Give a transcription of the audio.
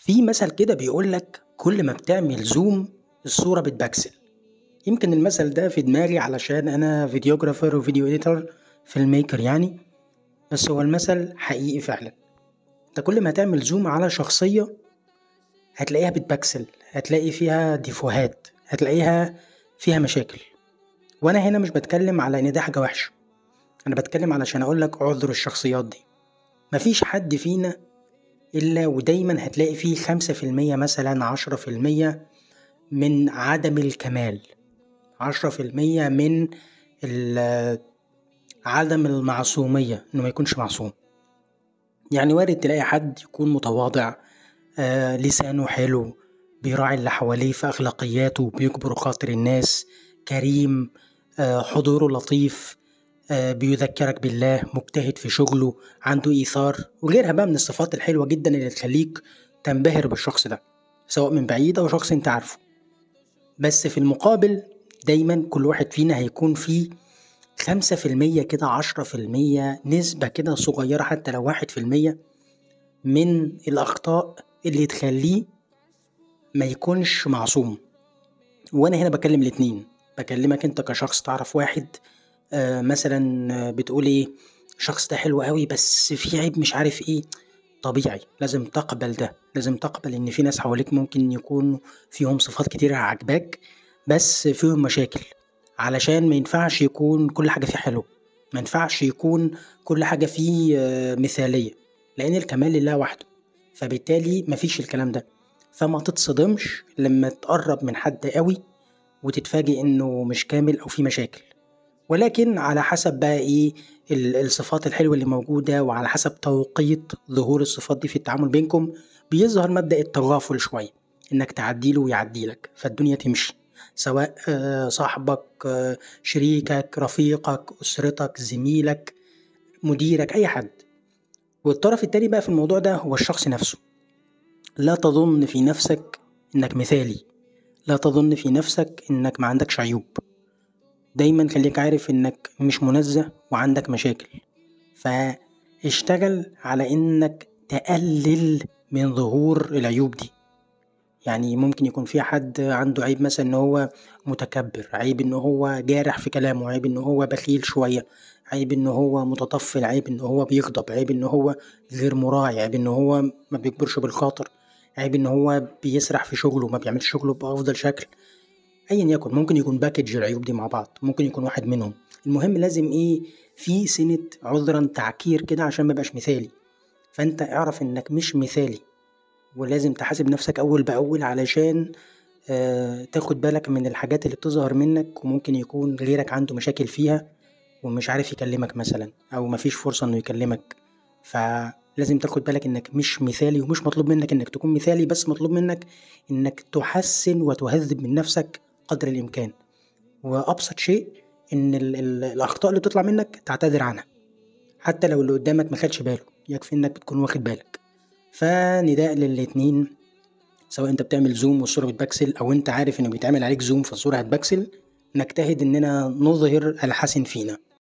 في مثل كده بيقول لك كل ما بتعمل زوم الصورة بتبكسل. يمكن المثل ده في دماغي علشان أنا فيديوجرافر وفيديو إديتور فيلم ميكر يعني. بس هو المثل حقيقي فعلا. انت كل ما تعمل زوم على شخصية هتلاقيها بتبكسل، هتلاقي فيها ديفوهات، هتلاقيها فيها مشاكل. وأنا هنا مش بتكلم على إن ده حاجة وحشة، أنا بتكلم علشان أقولك اعذر الشخصيات دي. مفيش حد فينا إلا ودايما هتلاقي فيه 5% مثلا 10% من عدم الكمال، 10% من عدم المعصومية، إنه ما يكونش معصوم. يعني وارد تلاقي حد يكون متواضع، لسانه حلو، بيراعي اللي حواليه في أخلاقياته، بيكبر خاطر الناس، كريم، حضوره لطيف، بيذكرك بالله، مجتهد في شغله، عنده إيثار وغيرها بقى من الصفات الحلوة جدا اللي تخليك تنبهر بالشخص ده، سواء من بعيد أو شخص أنت عارفه. بس في المقابل دايما كل واحد فينا هيكون فيه 5% كده، 10%، نسبة كده صغيرة حتى لو 1% من الأخطاء اللي تخليه ما يكونش معصوم. وأنا هنا بكلم الاتنين، بكلمك أنت كشخص تعرف واحد، مثلا بتقول إيه، الشخص ده حلو قوي بس في عيب مش عارف إيه. طبيعي، لازم تقبل ده، لازم تقبل إن في ناس حواليك ممكن يكون فيهم صفات كتيرة عجباك بس فيهم مشاكل، علشان ما ينفعش يكون كل حاجة فيه حلو، ما ينفعش يكون كل حاجة فيه مثالية، لأن الكمال لله وحده. فبالتالي مفيش الكلام ده. فما تتصدمش لما تقرب من حد قوي وتتفاجئ إنه مش كامل أو فيه مشاكل، ولكن على حسب بقى إيه الصفات الحلوة اللي موجودة، وعلى حسب توقيت ظهور الصفات دي في التعامل بينكم بيظهر مبدأ التغافل شوية، إنك تعديله ويعديلك فالدنيا تمشي. سواء صاحبك، شريكك، رفيقك، أسرتك، زميلك، مديرك، أي حد. والطرف التاني بقى في الموضوع ده هو الشخص نفسه. لا تظن في نفسك إنك مثالي، لا تظن في نفسك إنك ما عندكش عيوب. دايما خليك عارف إنك مش منزه وعندك مشاكل، فاشتغل على إنك تقلل من ظهور العيوب دي. يعني ممكن يكون في حد عنده عيب مثلا إن هو متكبر، عيب إن هو جارح في كلامه، عيب إن هو بخيل شوية، عيب إن هو متطفل، عيب إن هو بيغضب، عيب إن هو غير مراعي، عيب إن هو ما بيكبرش بالخاطر، عيب إن هو بيسرح في شغله، ما بيعملش شغله بأفضل شكل. ايا يكن، ممكن يكون باكج العيوب دي مع بعض، ممكن يكون واحد منهم. المهم لازم ايه، في سنة عذرا تعكير كده عشان ما يبقاش مثالي. فانت اعرف انك مش مثالي، ولازم تحاسب نفسك اول باول علشان تاخد بالك من الحاجات اللي بتظهر منك وممكن يكون غيرك عنده مشاكل فيها ومش عارف يكلمك مثلا، او مفيش فرصة انه يكلمك. فلازم تاخد بالك انك مش مثالي، ومش مطلوب منك انك تكون مثالي، بس مطلوب منك انك تحسن وتهذب من نفسك قدر الامكان. وابسط شيء ان الاخطاء اللي بتطلع منك تعتذر عنها، حتى لو اللي قدامك ما خدش باله، يكفي انك بتكون واخد بالك. فنداء للاتنين، سواء انت بتعمل زوم والصورة بتبكسل او انت عارف انه بيتعمل عليك زوم فالصورة هتبكسل، نجتهد اننا نظهر الحسن فينا.